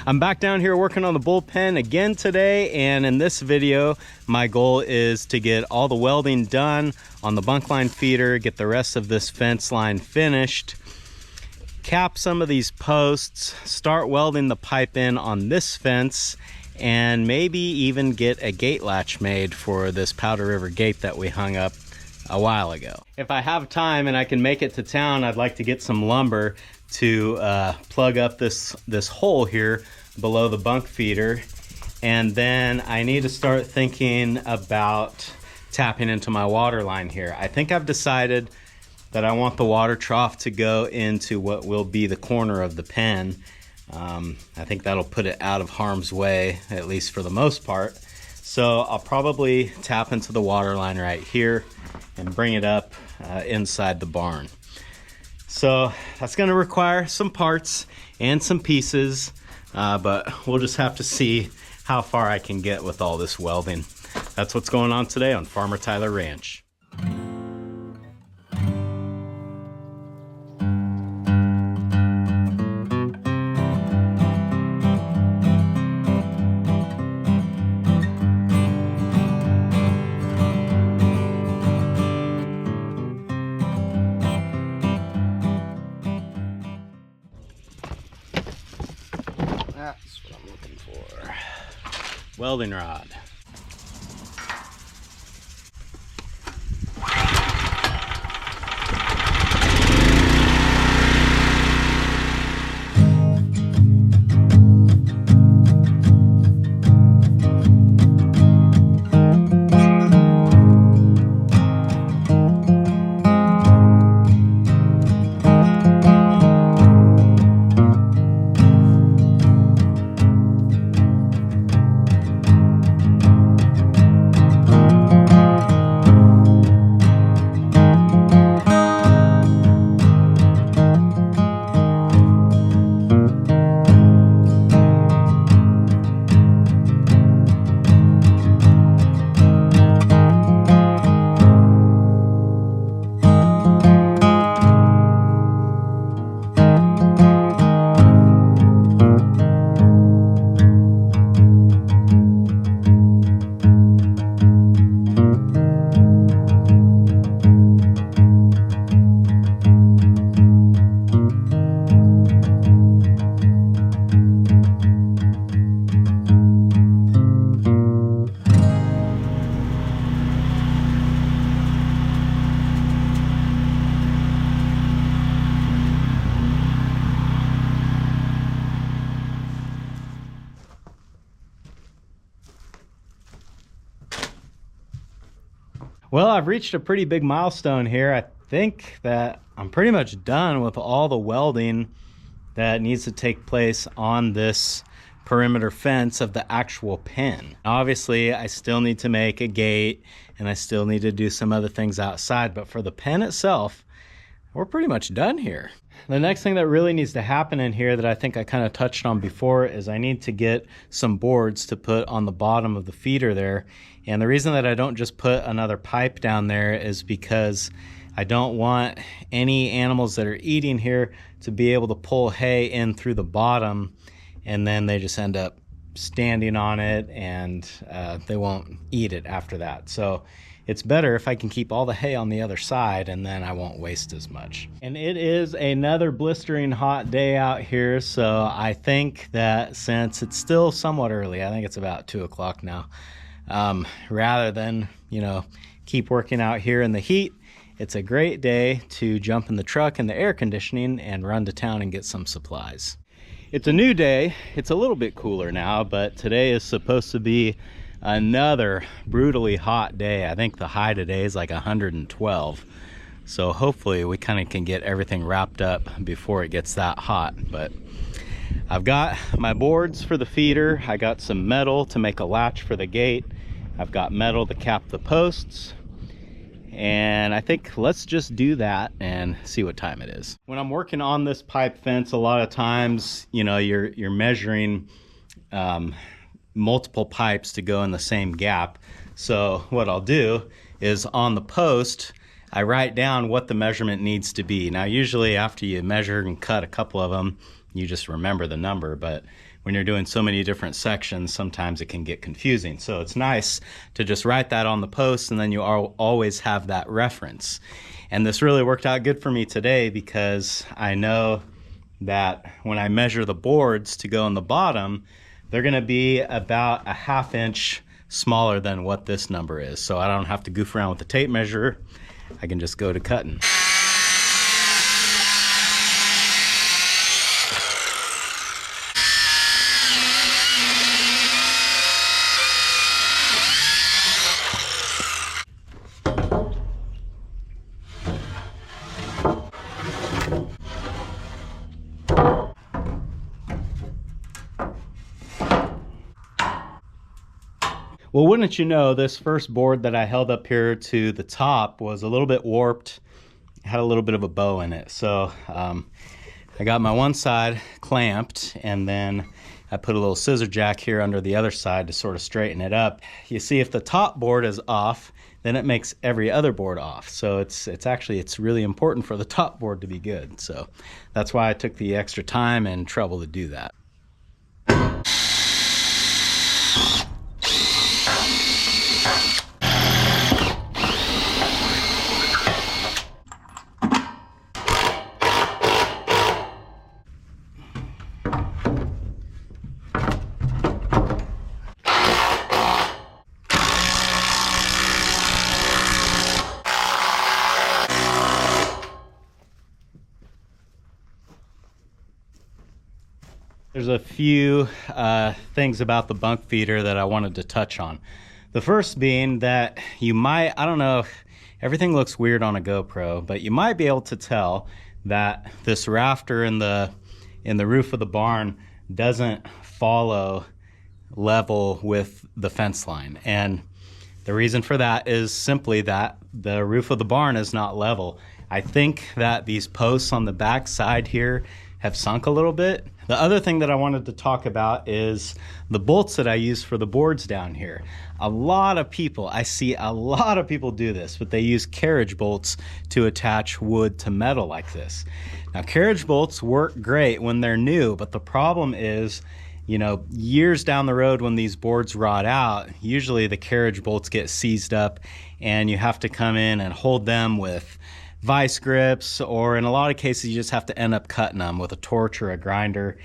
I'm back down here working on the bullpen again today, and in this video my goal is to get all the welding done on the bunk line feeder, get the rest of this fence line finished, cap some of these posts, start welding the pipe in on this fence, and maybe even get a gate latch made for this Powder River gate that we hung up a while ago. If I have time and I can make it to town, I'd like to get some lumber to plug up this hole here below the bunk feeder, and then I need to start thinking about tapping into my water line here. I think I've decided that I want the water trough to go into what will be the corner of the pen. I think that'll put it out of harm's way, at least for the most part. So I'll probably tap into the water line right here and bring it up inside the barn. So that's going to require some parts and some pieces, but we'll just have to see how far I can get with all this welding. That's what's going on today on Farmer Tyler Ranch. That's what I'm looking for. Welding rod. Well, I've reached a pretty big milestone here. I think that I'm pretty much done with all the welding that needs to take place on this perimeter fence of the actual pen. Obviously, I still need to make a gate and I still need to do some other things outside, but for the pen itself, we're pretty much done here. The next thing that really needs to happen in here that I think I kind of touched on before is I need to get some boards to put on the bottom of the feeder there. And the reason that I don't just put another pipe down there is because I don't want any animals that are eating here to be able to pull hay in through the bottom, and then they just end up standing on it and they won't eat it after that. So it's better if I can keep all the hay on the other side, and then I won't waste as much. And it is another blistering hot day out here, so I think that since it's still somewhat early, I think it's about 2 o'clock now, rather than, keep working out here in the heat, it's a great day to jump in the truck in the air conditioning and run to town and get some supplies. It's a new day. It's a little bit cooler now, but today is supposed to be another brutally hot day. I think the high today is like 112. So hopefully we kind of can get everything wrapped up before it gets that hot. But I've got my boards for the feeder. I got some metal to make a latch for the gate. I've got metal to cap the posts. And I think let's just do that and see what time it is. When I'm working on this pipe fence, a lot of times, you're measuring multiple pipes to go in the same gap. So what I'll do is on the post, I write down what the measurement needs to be. Now, usually after you measure and cut a couple of them, you just remember the number. But when you're doing so many different sections, sometimes it can get confusing. So it's nice to just write that on the post, and then you always have that reference. And this really worked out good for me today, because I know that when I measure the boards to go in the bottom, they're gonna be about a 1/2 inch smaller than what this number is. So I don't have to goof around with the tape measure. I can just go to cutting. Well, wouldn't you know, this first board that I held up here to the top was a little bit warped, had a little bit of a bow in it. So I got my one side clamped, and then I put a little scissor jack here under the other side to sort of straighten it up. You see, if the top board is off, then it makes every other board off. So it's really important for the top board to be good. So that's why I took the extra time and trouble to do that. There's a few things about the bunk feeder that I wanted to touch on. The first being that you might, I don't know, everything looks weird on a GoPro, but you might be able to tell that this rafter in the roof of the barn doesn't follow level with the fence line. And the reason for that is simply that the roof of the barn is not level. I think that these posts on the back side here have sunk a little bit. The other thing that I wanted to talk about is the bolts that I use for the boards down here. I see a lot of people do this, but they use carriage bolts to attach wood to metal like this. Now, carriage bolts work great when they're new, but the problem is, you know, years down the road when these boards rot out, usually the carriage bolts get seized up and you have to come in and hold them with vice grips, or in a lot of cases you just have to end up cutting them with a torch or a grinder.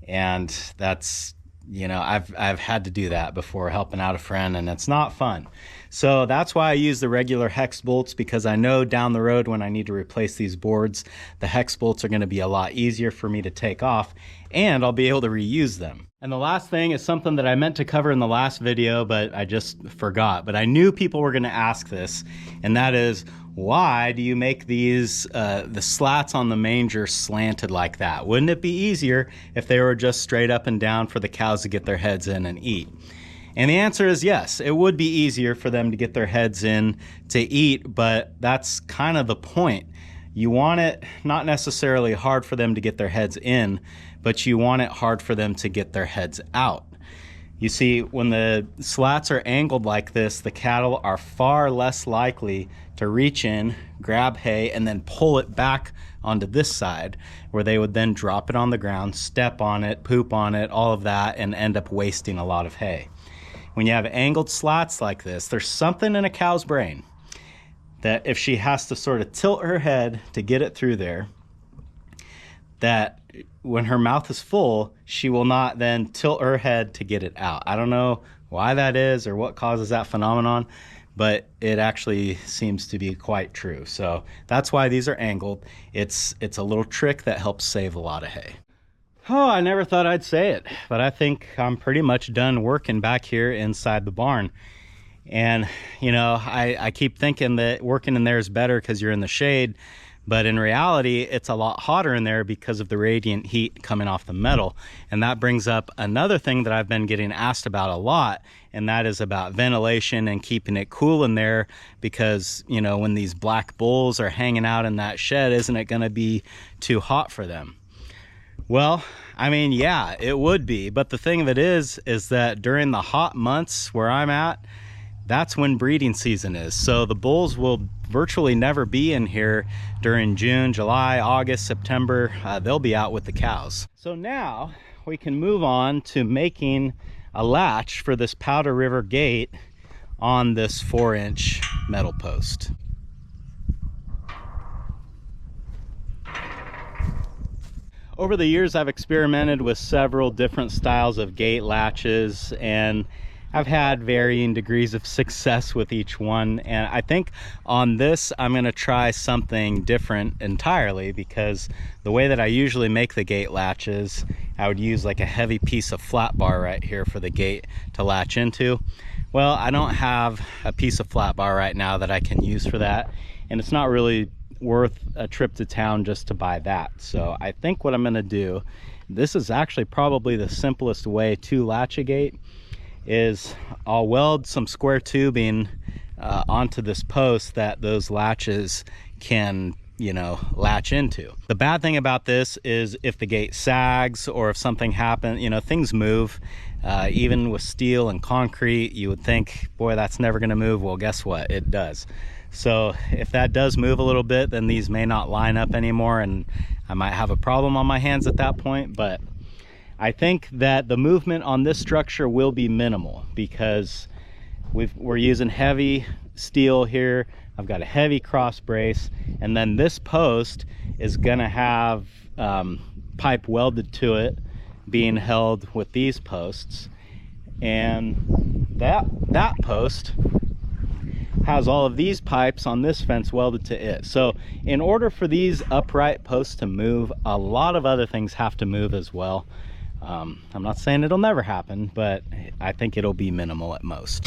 And that's, you know, I've had to do that before helping out a friend, and it's not fun. So that's why I use the regular hex bolts, because I know down the road when I need to replace these boards, the hex bolts are going to be a lot easier for me to take off, and I'll be able to reuse them. And the last thing is something that I meant to cover in the last video, but I just forgot. But I knew people were going to ask this, and that is, why do you make these the slats on the manger slanted like that? Wouldn't it be easier if they were just straight up and down for the cows to get their heads in and eat? And the answer is yes, it would be easier for them to get their heads in to eat, but that's kind of the point. You want it not necessarily hard for them to get their heads in, but you want it hard for them to get their heads out. You see, when the slats are angled like this, the cattle are far less likely to reach in, grab hay, and then pull it back onto this side, where they would then drop it on the ground, step on it, poop on it, all of that, and end up wasting a lot of hay. When you have angled slats like this, there's something in a cow's brain that if she has to sort of tilt her head to get it through there, that when her mouth is full, she will not then tilt her head to get it out. I don't know why that is or what causes that phenomenon, but it actually seems to be quite true. So that's why these are angled. It's a little trick that helps save a lot of hay. Oh, I never thought I'd say it, but I think I'm pretty much done working back here inside the barn. And, you know, I keep thinking that working in there is better because you're in the shade, but in reality, it's a lot hotter in there because of the radiant heat coming off the metal. And that brings up another thing that I've been getting asked about a lot, and that is about ventilation and keeping it cool in there, because, you know, when these black bulls are hanging out in that shed, isn't it going to be too hot for them? Well, I mean, yeah, it would be. But the thing of it is that during the hot months where I'm at, that's when breeding season is. So the bulls will virtually never be in here during June, July, August, September. They'll be out with the cows. So now we can move on to making a latch for this Powder River gate on this 4-inch metal post. Over the years, I've experimented with several different styles of gate latches, and I've had varying degrees of success with each one. And I think on this, I'm going to try something different entirely, because the way that I usually make the gate latches, I would use like a heavy piece of flat bar right here for the gate to latch into. Well, I don't have a piece of flat bar right now that I can use for that, and it's not really worth a trip to town just to buy that. So I think what I'm going to do, this is actually probably the simplest way to latch a gate, is I'll weld some square tubing onto this post that those latches can, you know, latch into. The bad thing about this is if the gate sags or if something happens, you know, things move. Even with steel and concrete, you would think, boy, that's never going to move. Well, guess what? It does. So if that does move a little bit, then these may not line up anymore, and I might have a problem on my hands at that point. But I think that the movement on this structure will be minimal, because we're using heavy steel here. I've got a heavy cross brace, and then this post is gonna have pipe welded to it, being held with these posts, and that post has all of these pipes on this fence welded to it. So in order for these upright posts to move, a lot of other things have to move as well. I'm not saying it'll never happen, but I think it'll be minimal at most.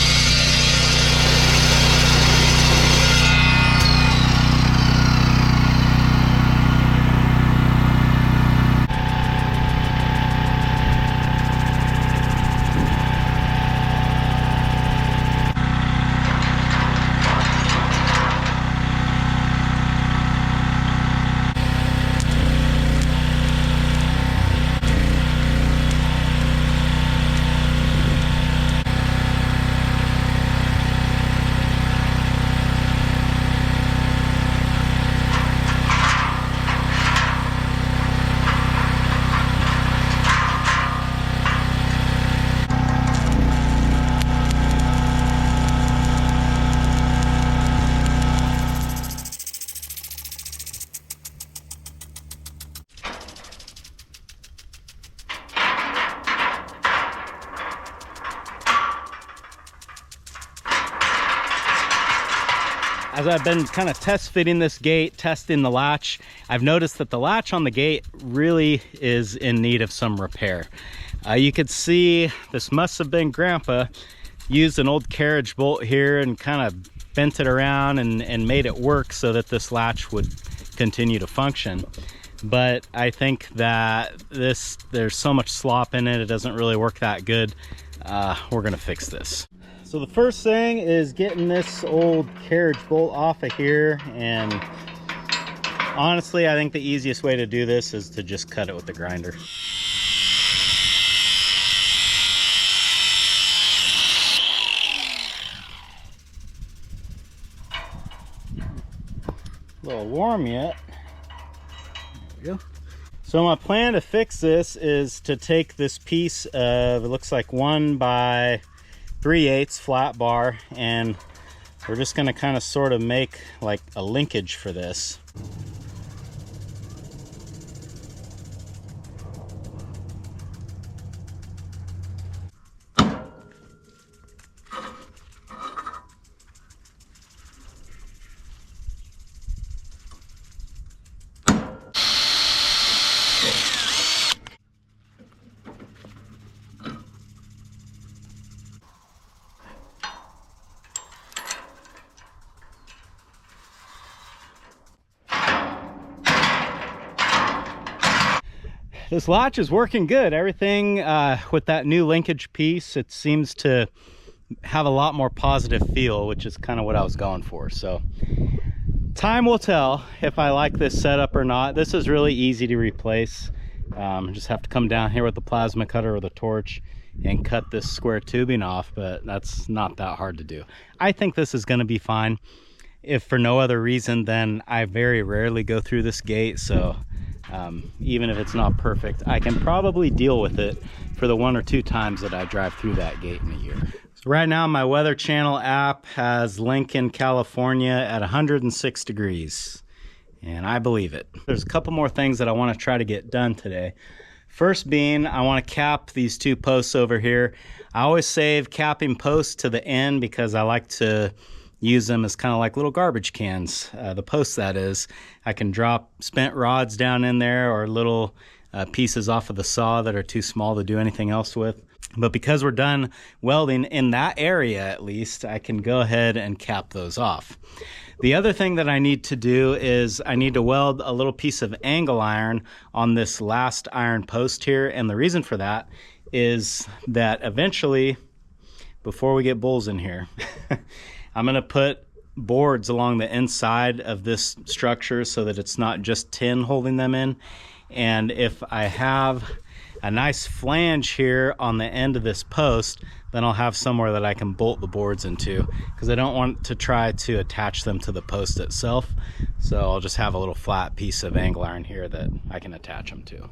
As I've been kind of test fitting this gate, testing the latch, I've noticed that the latch on the gate really is in need of some repair. You could see this must have been Grandpa used an old carriage bolt here and kind of bent it around and made it work so that this latch would continue to function. But I think that there's so much slop in it, it doesn't really work that good. We're gonna fix this. So the first thing is getting this old carriage bolt off of here, and honestly, I think the easiest way to do this is to just cut it with the grinder. A little warm yet. There we go. So my plan to fix this is to take this piece of, it looks like 1 by 3/8 flat bar, and we're just going to kind of sort of make like a linkage for this. This latch is working good. Everything with that new linkage piece, it seems to have a lot more positive feel, which is kind of what I was going for. So time will tell if I like this setup or not. This is really easy to replace. Just have to come down here with the plasma cutter or the torch and cut this square tubing off, but that's not that hard to do. I think this is going to be fine. If for no other reason than I very rarely go through this gate, so Even if it's not perfect, I can probably deal with it for the 1 or 2 times that I drive through that gate in a year. So right now my Weather Channel app has Lincoln, California at 106 degrees. And I believe it. There's a couple more things that I want to try to get done today. First being, I want to cap these 2 posts over here. I always save capping posts to the end because I like to use them as kind of like little garbage cans. The posts, that is. I can drop spent rods down in there or little pieces off of the saw that are too small to do anything else with. But because we're done welding in that area, at least, I can go ahead and cap those off. The other thing that I need to do is I need to weld a little piece of angle iron on this last iron post here. And the reason for that is that eventually, before we get bulls in here, I'm going to put boards along the inside of this structure so that it's not just tin holding them in. And if I have a nice flange here on the end of this post, then I'll have somewhere that I can bolt the boards into, because I don't want to try to attach them to the post itself. So I'll just have a little flat piece of angle iron here that I can attach them to.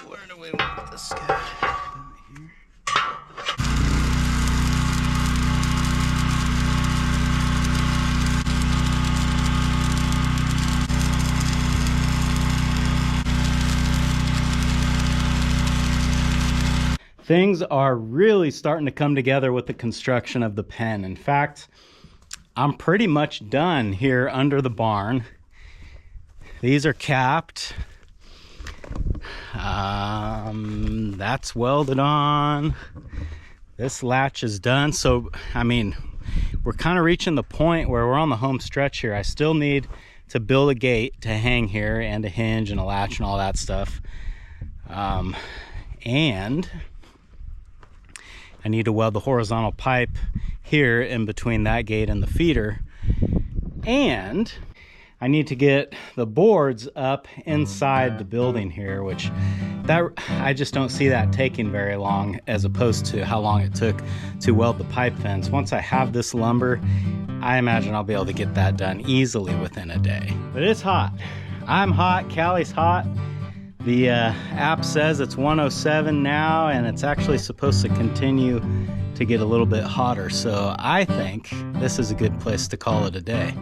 Where do we want this guy? Things are really starting to come together with the construction of the pen. In fact, I'm pretty much done here under the barn. These are capped. That's welded on. This latch is done. So, I mean, we're kind of reaching the point where we're on the home stretch here. I still need to build a gate to hang here and a hinge and a latch and all that stuff. And I need to weld the horizontal pipe here in between that gate and the feeder. And I need to get the boards up inside the building here, which I just don't see that taking very long, as opposed to how long it took to weld the pipe fence. Once I have this lumber, I imagine I'll be able to get that done easily within a day. But it's hot. I'm hot, Callie's hot. The app says it's 107 now, and it's actually supposed to continue to get a little bit hotter. So I think this is a good place to call it a day.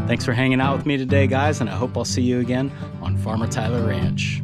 Thanks for hanging out with me today, guys, and I hope I'll see you again on Farmer Tyler Ranch.